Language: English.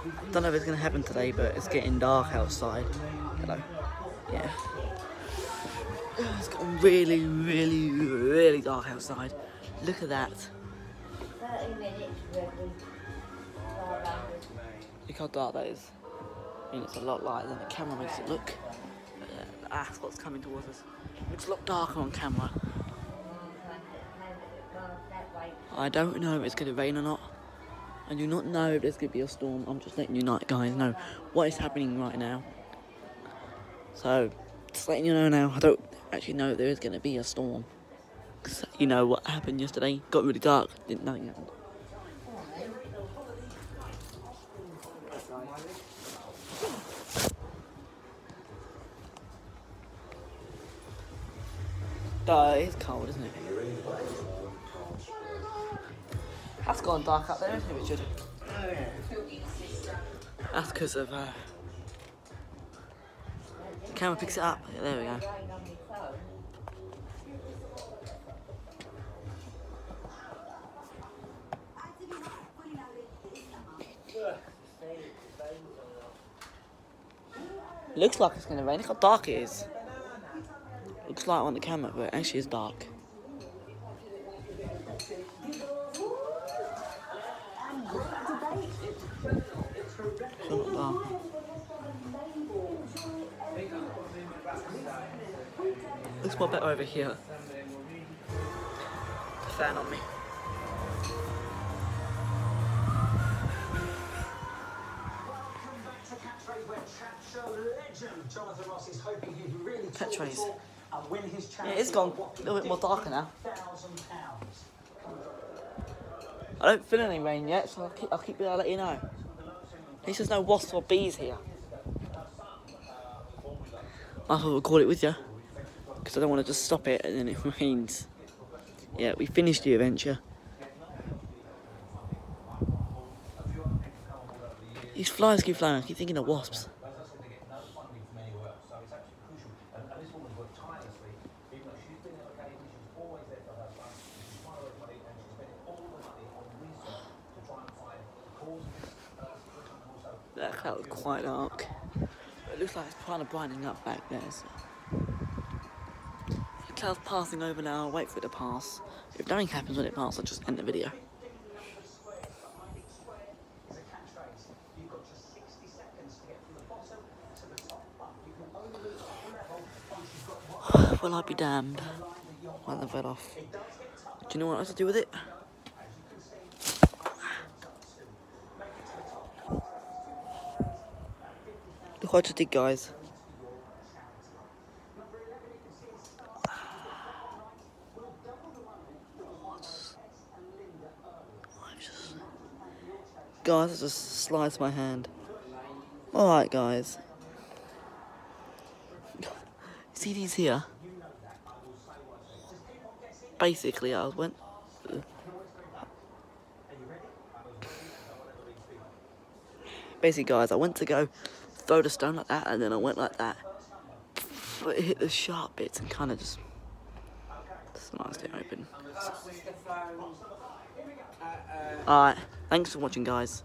I don't know if it's going to happen today, but it's getting dark outside. Hello. Yeah. It's gotten really, really, really dark outside. Look at that. 30 minutes, Look how dark that is. I mean, it's a lot lighter than the camera makes it look. That's what's coming towards us. Looks a lot darker on camera. I don't know if it's going to rain or not. I do not know if there's going to be a storm. I'm just letting you guys know what is happening right now. So, just letting you know now, I don't actually know if there is going to be a storm. Because you know what happened yesterday? Got really dark, nothing happened. It's cold, isn't it? That's gone dark up there, isn't it, Richard? Oh, yeah. That's because of the camera picks it up. Yeah, there we go. Looks like it's gonna rain. Look how dark it is. Looks light on the camera, but it actually is dark. So not dark. Looks more better over here. The fan on me. Catchphrase. Yeah, it's gone a little bit more darker now. I don't feel any rain yet, so I'll keep I'll let you know. At least there's no wasps or bees here. I thought we'll record it with you, because I don't want to just stop it and then it rains. Yeah, we finished the adventure. These flies keep flying, I keep thinking of wasps. That cloud was quite dark. It looks like it's kind of brightening up back there. So. The cloud's passing over now, I'll wait for it to pass. If nothing happens when it passes, I'll just end the video. Well, I'll be damned. Why the fell off? Do you know what else to do with it? Look what I just did, guys. Guys, I just sliced my hand. Alright, guys. See these here? Basically, I went... Basically, guys, I went to go throw the stone like that, and then I went like that. But it hit the sharp bits and kind of just sliced it open. Alright, thanks for watching, guys.